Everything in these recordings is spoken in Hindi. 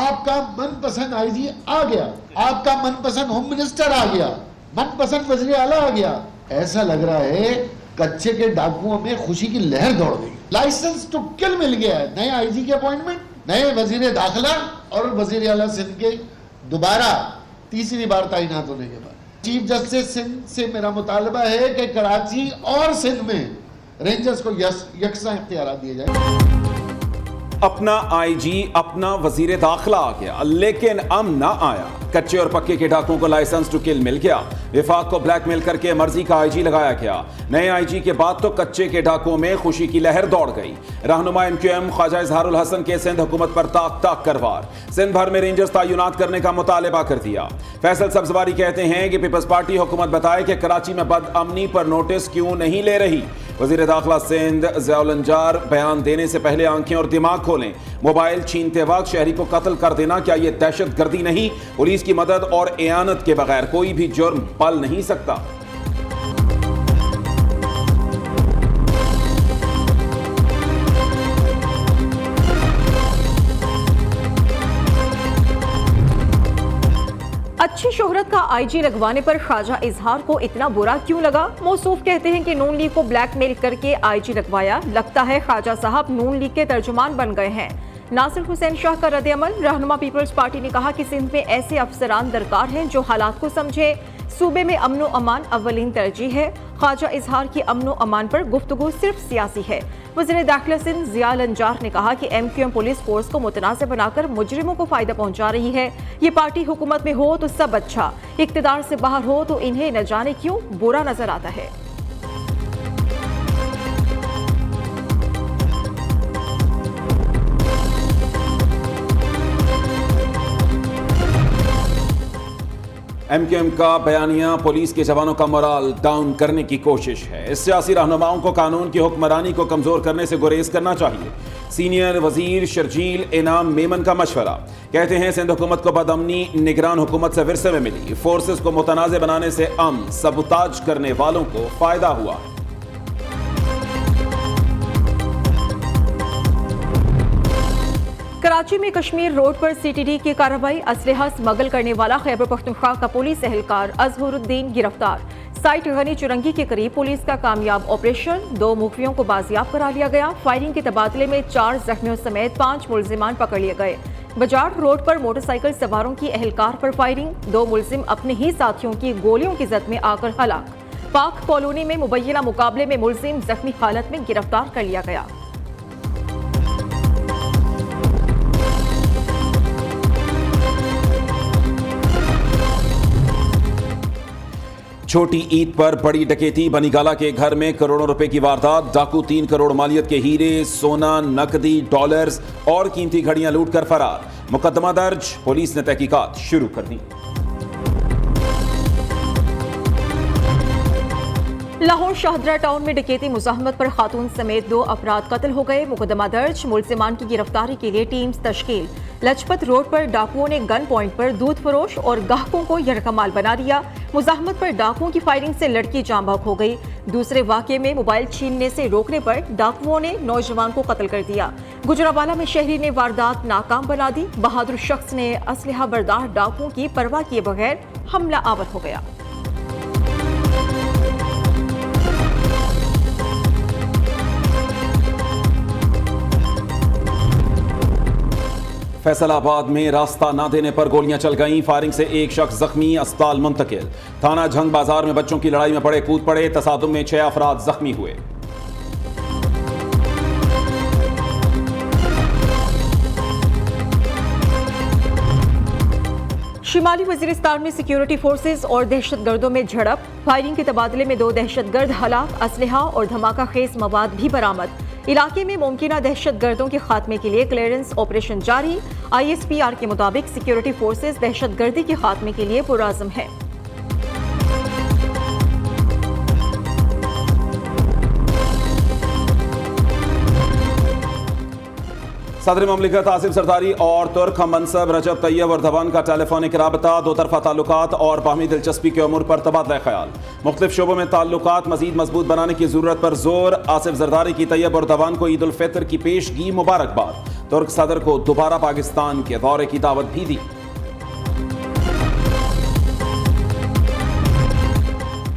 आपका मनपसंद आईजी आ गया, आपका मनपसंद होम मिनिस्टर आ गया, मनपसंद वज़ीर आला आ गया। ऐसा लग रहा है कच्चे के डाकुओं में खुशी की लहर दौड़ गई। लाइसेंस टू किल मिल गया है। नए आईजी के अपॉइंटमेंट, नए वजीर दाखिला और वजीर आला सिंध के दोबारा तीसरी बार तैनात होने के बाद चीफ जस्टिस सिंध से मेरा मुतालबा है कि कराची और सिंध में रेंजर्स को यकसा इख्तियार दिए जाए। अपना आईजी, अपना वजीर दाखिला आ गया, लेकिन अम ना आया। कच्चे और पक्के के डाकुओं को लाइसेंस टू किल मिल गया। विफाक को ब्लैकमेल करके मर्जी का आईजी लगाया गया। नए आईजी के बाद तो कच्चे के डाकुओं में खुशी की लहर दौड़ गई। रहनुमा एमक्यूएम ख्वाजा इजहारुल हसन के सिंध हुकूमत पर ताक ताक करवार, सिंध भर में रेंजर्स तैनात करने का मुतालबा कर दिया। फैसल सब्जवारी कहते हैं कि पीपल्स पार्टी हुकूमत बताए कि कराची में बदअमनी पर नोटिस क्यों नहीं ले रही। वजीर दाखिला सिंध ज़ियाउल अंजार बयान देने से पहले आंखें और दिमाग खोलें। मोबाइल छीनते वक्त शहरी को कत्ल कर देना क्या यह दहशत गर्दी नहीं? पुलिस की मदद और एआनत के बगैर कोई भी जुर्म पल नहीं सकता। अच्छी शोहरत का आईजी लगवाने पर ख्वाजा इजहार को इतना बुरा क्यों लगा? मौसूफ कहते हैं कि नून लीग को ब्लैकमेल करके आईजी लगवाया। लगता है ख्वाजा साहब नून लीग के तर्जुमान बन गए हैं। नासिर हुसैन शाह का रद्द-ए-अमल। रहनुमा पीपल्स पार्टी ने कहा कि सिंध में ऐसे अफसरान दरकार हैं जो हालात को समझे। सूबे में अमन व अमान अव्वलीन तरजीह है। ख्वाजा इजहार की अमन व अमान पर गुफ्तगू सिर्फ सियासी है। वज़ीर दाखिला सिंध ज़ियाउल अंजार ने कहा कि एमक्यूएम पुलिस फोर्स को मुतनाज़ बनाकर मुजरिमों को फायदा पहुंचा रही है। ये पार्टी हुकूमत में हो तो सब अच्छा, इक़्तिदार से बाहर हो तो इन्हें न जाने क्यों बुरा नजर आता है। एमक्यूएम का बयानिया पुलिस के जवानों का मोराल डाउन करने की कोशिश है। इस सियासी रहनुमाओं को कानून की हुक्मरानी को कमजोर करने से गुरेज करना चाहिए। सीनियर वजीर शर्जील इनाम मेमन का मशवरा। कहते हैं सिंध हुकूमत को बदअमनी निगरान हुकूमत से विरसे में मिली। फोर्सेस को मुतनाज़ बनाने से सबुताज करने वालों को फायदा हुआ। कराची में कश्मीर रोड पर सीटीडी की कार्रवाई। असलहा स्मगल करने वाला खैबर पख्तूनख्वा का पुलिस एहलकार अजहरुद्दीन गिरफ्तार। साइट गनी चुरंगी के करीब पुलिस का कामयाब ऑपरेशन। 2 मुखबियों को बाजियाब करा लिया गया। फायरिंग के तबादले में 4 जख्मियों समेत 5 मुलजिमान पकड़ लिए गए। बजाड़ रोड पर मोटरसाइकिल सवारों की एहलकार पर फायरिंग। 2 मुलजिम अपने ही साथियों की गोलियों की जद में आकर हलाक। पाक कॉलोनी में मुबैना मुकाबले में मुलजिम जख्मी हालत में गिरफ्तार कर लिया गया। छोटी ईद पर बड़ी डकैती। बनीगाला के घर में करोड़ों रुपए की वारदात। डाकू 3 करोड़ मालियत के हीरे, सोना, नकदी, डॉलर्स और कीमती घड़ियां लूट कर फरार। मुकदमा दर्ज, पुलिस ने तहकीकात शुरू कर दी। लाहौर शाहदरा टाउन में डकैती मुज़ाहमत पर खातून समेत 2 अफराद कत्ल हो गए। मुकदमा दर्ज, मुलजिमान की गिरफ्तारी के लिए टीम्स तश्कील। लजपत रोड पर डाकुओं ने गन पॉइंट पर दूध फरोश और गाहकों को यरकमाल बना दिया। मुज़ाहमत पर डाकुओं की फायरिंग से लड़की जाँ बहक हो गई। दूसरे वाक़े में मोबाइल छीनने से रोकने पर डाकुओं ने नौजवान को कत्ल कर दिया। गुजरावाला में शहरी ने वारदात नाकाम बना दी। बहादुर शख्स ने असलहा बरदार डाकुओं की परवाह किए बगैर हमला आवर हो गया। फैसलाबाद में रास्ता ना देने पर गोलियां चल गईं। फायरिंग से 1 शख्स जख्मी, अस्पताल मुंतकिल। थाना झंग बाजार में बच्चों की लड़ाई में पड़े कूद पड़े। तसादुम में 6 अफराद जख्मी हुए। शिमाली वजीरिस्तान में सिक्योरिटी फोर्सेस और दहशतगर्दों में झड़प। फायरिंग के तबादले में 2 दहशतगर्द हलाक। असलहा और धमाका खेज मवाद भी बरामद। इलाके में मुमकिना दहशतगर्दों के खात्मे के लिए क्लियरेंस ऑपरेशन जारी। ISPR के मुताबिक सिक्योरिटी फोर्सेस दहशतगर्दी के खात्मे के लिए पुरअज़्म है। सदर ममलिकत आसिफ सरदारी और तुर्क हम मनसब रजब तैयब एर्दोगान का टेलीफोनिक राबता। 2 तरफा ताल्लुकात और बाहमी दिलचस्पी के उमूर पर तबादला ख्याल। मुख्तलिफ शोबों में ताल्लुकात मजीद मजबूत बनाने की जरूरत पर जोर। आसिफ जरदारी की तैयब एर्दोगान को ईद उल फितर की पेशगी मुबारकबाद। तुर्क सदर को दोबारा पाकिस्तान के दौरे की दावत भी दी।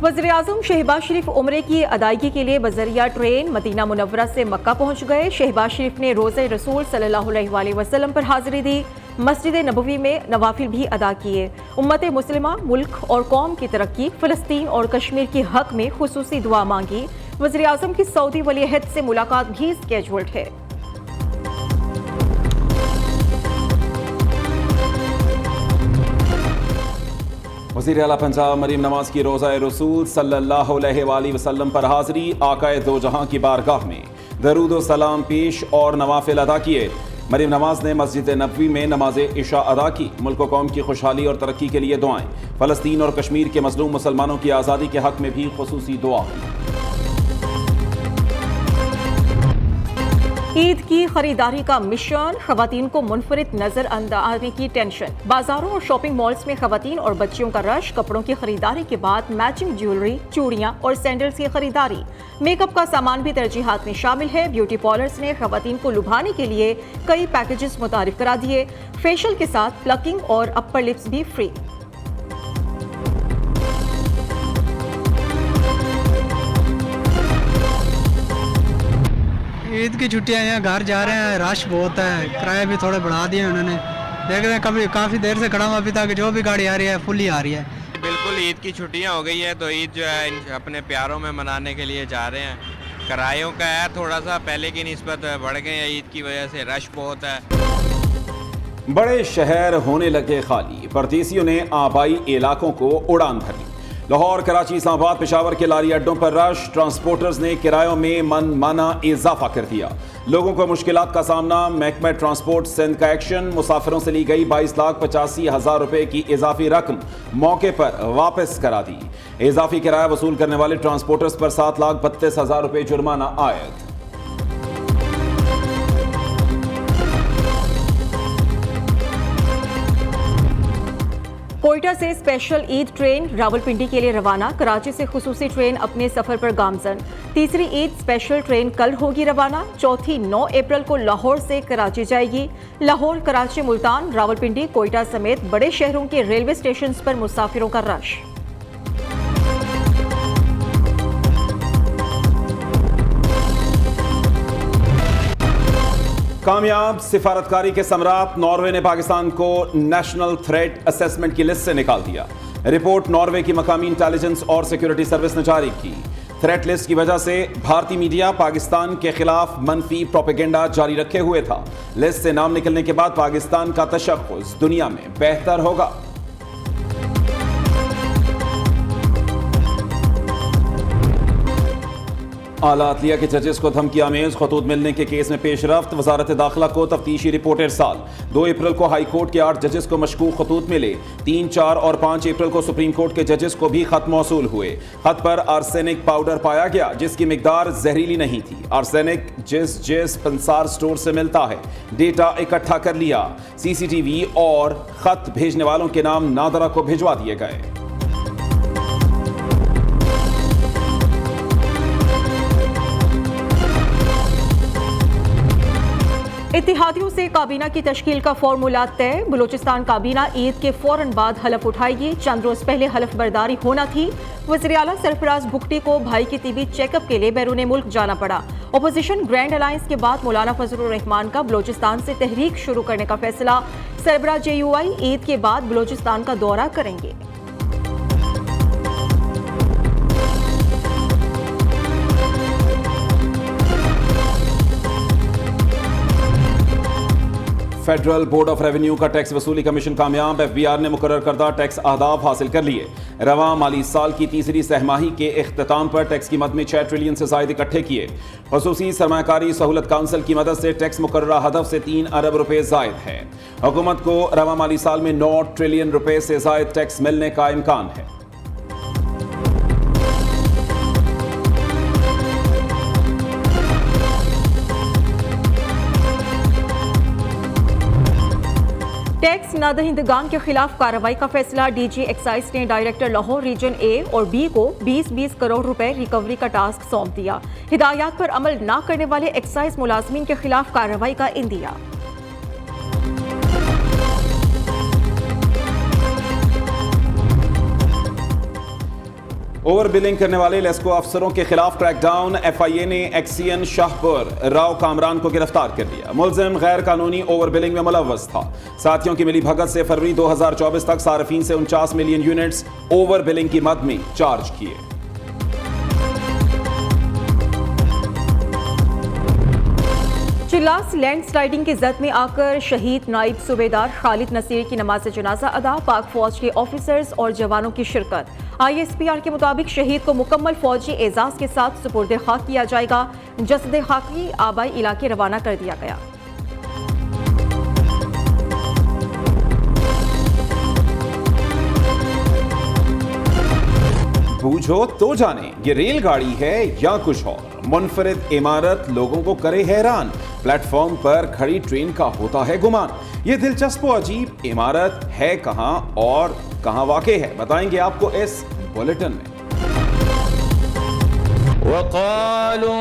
वज़ीर-ए-आज़म शहबाज शरीफ उम्रे की अदायगी के लिए बजरिया ट्रेन मदीना मुनव्वरा से मक्का पहुंच गए। शहबाज शरीफ ने रोज़े रसूल सल्लल्लाहु अलैहि वसल्लम पर हाजिरी दी। मस्जिद नबवी में नवाफिल भी अदा किए। उम्मत मुस्लिमा, मुल्क और कौम की तरक्की, फ़लस्तीन और कश्मीर की हक में खुसूसी दुआ मांगी। वज़ीर-ए-आज़म की सऊदी वली-अहद से मुलाकात भी स्केड्यूल्ड है। वज़ीर आला पंजाब मरीम नवाज की रोज़ा रसूल सल्लल्लाहु अलैहि वसल्लम पर हाजिरी। आकाए दो जहां की बारगाह में दरूद व सलाम पेश और नवाफिल अदा किए। मरीम नवाज ने मस्जिद नबवी में नमाज इशा अदा की। मुल्क व कौम की खुशहाली और तरक्की के लिए दुआएं। फ़लस्तीन और कश्मीर के मज़लूम मुसलमानों की आज़ादी के हक में भी खुसूसी दुआ की। ईद की खरीदारी का मिशन, खवातीन को मुनफरिद नजर आने की टेंशन। बाजारों और शॉपिंग मॉल्स में खवातीन और बच्चियों का रश। कपड़ों की खरीदारी के बाद मैचिंग ज्वेलरी, चूड़ियां और सैंडल्स की खरीदारी। मेकअप का सामान भी तरजीहात में शामिल है। ब्यूटी पार्लर्स ने खवातीन को लुभाने के लिए कई पैकेजेस मुतारिफ करा दिए। फेशियल के साथ प्लकिंग और अपर लिप्स भी फ्री। ईद की छुट्टियां यहाँ घर जा रहे हैं, रश बहुत है, किराए भी थोड़े बढ़ा दिए उन्होंने। देख रहे हैं कभी काफ़ी देर से खड़ा हुआ अभी तक जो भी गाड़ी आ रही है फुल ही आ रही है। बिल्कुल ईद की छुट्टियां हो गई है तो ईद जो है अपने प्यारों में मनाने के लिए जा रहे हैं। किरायों का है थोड़ा सा पहले की निस्बत बढ़ गए हैं ईद की वजह से, रश बहुत है। बड़े शहर होने लगे खाली, परदेसियों ने आबाई इलाकों को उड़ान भरी। लाहौर, कराची, इस्लामाबाद, पेशावर के लारी अड्डों पर रश। ट्रांसपोर्टर्स ने किरायों में मनमाना इजाफा कर दिया। लोगों को मुश्किलात का सामना। महकमा ट्रांसपोर्ट सिंध का एक्शन। मुसाफिरों से ली गई 22,85,000 रुपए की इजाफी रकम मौके पर वापस करा दी। इजाफी किराया वसूल करने वाले ट्रांसपोर्टर्स पर 7,32,000 रुपए जुर्माना आयद। कोयटा से स्पेशल ईद ट्रेन रावलपिंडी के लिए रवाना। कराची से खुसूसी ट्रेन अपने सफर पर गामजन। तीसरी ईद स्पेशल ट्रेन कल होगी रवाना। चौथी 9 अप्रैल को लाहौर से कराची जाएगी। लाहौर, कराची, मुल्तान, रावलपिंडी, कोयटा समेत बड़े शहरों के रेलवे स्टेशन पर मुसाफिरों का रश। कामयाब सिफारतकारी के सम्राट नॉर्वे ने पाकिस्तान को नेशनल थ्रेट असेसमेंट की लिस्ट से निकाल दिया। रिपोर्ट नॉर्वे की मकामी इंटेलिजेंस और सिक्योरिटी सर्विस ने जारी की। थ्रेट लिस्ट की वजह से भारतीय मीडिया पाकिस्तान के खिलाफ मनफी प्रोपेगेंडा जारी रखे हुए था। लिस्ट से नाम निकलने के बाद पाकिस्तान का तशख्खुस दुनिया में बेहतर होगा। आला अदलिया के जजेस को धमकी आमेज खतूत मिलने के केस में पेशरफ्त। वजारत दाखिला को तफ्तीशी रिपोर्ट इरसाल। 2 अप्रैल को हाई कोर्ट के 8 जजेस को मशकूक खतूत मिले। 3, 4 और 5 अप्रैल को सुप्रीम कोर्ट के जजेस को भी खत मौसूल हुए। खत पर आर्सेनिक पाउडर पाया गया जिसकी मिकदार जहरीली नहीं थी। आर्सेनिक जिस पंसार स्टोर से मिलता है, डेटा इकट्ठा कर लिया। CCTV और खत भेजने वालों के नाम नादरा को भिजवा दिए गए। इत्तेहादियों से काबीना की तश्कील का फॉर्मूला तय। बलूचिस्तान काबीना ईद के फौरन बाद हलफ उठाएगी। चंद रोज पहले हलफ बर्दारी होना थी। वज़ीर आला सरफराज भुगटी को भाई की तिबी चेकअप के लिए बैरून मुल्क जाना पड़ा। अपोजिशन ग्रैंड अलायंस के बाद मौलाना फजलुर रहमान का बलूचिस्तान से तहरीक शुरू करने का फैसला। सरबराह JUI ईद के बाद बलूचिस्तान का दौरा करेंगे। फेडरल बोर्ड ऑफ रेवेन्यू का टैक्स वसूली कमीशन कामयाब। FBR ने मुकर्रर करदा टैक्स अहदाफ हासिल कर लिए। रवां माली साल की तीसरी सहमाही के इख्तिताम पर टैक्स की मद में 6 ट्रिलियन से ज़ायद इकट्ठे किए। ख़ुसूसी सरमायाकारी सहूलत काउंसिल की मदद से टैक्स मुकर्ररा हदफ से 3 अरब रुपए ज़ायद है। हुकूमत को रवां माली साल में 9 ट्रिलियन रुपए से ज़ायद टैक्स मिलने का इम्कान है। टैक्स नादहिंदगान के खिलाफ कार्रवाई का फैसला। DG एक्साइज ने डायरेक्टर लाहौर रीजन A और B को 20-20 करोड़ रुपए रिकवरी का टास्क सौंप दिया। हिदायत पर अमल न करने वाले एक्साइज मुलाजमीन के खिलाफ कार्रवाई का इंदिया। ओवर बिलिंग करने वाले लेस्को अफसरों के खिलाफ क्रैकडाउन। FIA ने एक्सियन शाहपुर राव कामरान को गिरफ्तार कर लिया। मुलजिम गैर कानूनी ओवर बिलिंग में मुलव्वस था। साथियों की मिली भगत से फरवरी 2024 तक सार्फिन से 49 मिलियन यूनिट्स ओवर बिलिंग की मद में चार्ज किए। चिल्लास लैंडस्लाइडिंग की जद में आकर शहीद नाइब सूबेदार खालिद नसीर की नमाज जनाजा अदा। पाक फौज के ऑफिसर्स और जवानों की शिरकत। ISPR के मुताबिक शहीद को मुकम्मल फौजी एजाज के साथ सुपुर्द खाक किया जाएगा। जसद खाकी आबाई इलाके रवाना कर दिया गया। बूझो तो जाने ये रेलगाड़ी है या कुछ और। मुनफरिद इमारत लोगों को करे हैरान। प्लेटफॉर्म पर खड़ी ट्रेन का होता है गुमान। ये दिलचस्प व अजीब इमारत है कहां और कहां वाक़ है, बताएंगे आपको इस बुलेटिन में। वक़ालू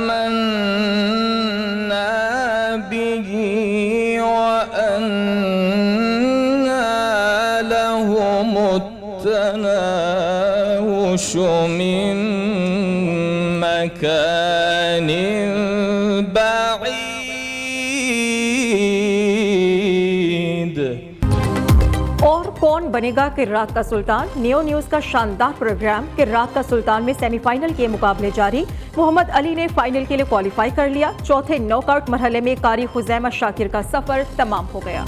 आमन्ना बिही व अन्ना लहुमुत्तनाउशु मिन मकान बईद। और कौन बनेगा किर्रात का सुल्तान? नियो न्यूज का शानदार प्रोग्राम किर्रात का सुल्तान में सेमीफाइनल के मुकाबले जारी। मोहम्मद अली ने फाइनल के लिए क्वालिफाई कर लिया। चौथे नॉकआउट मरहले में कारी खुजैमा शाकिर का सफर तमाम हो गया।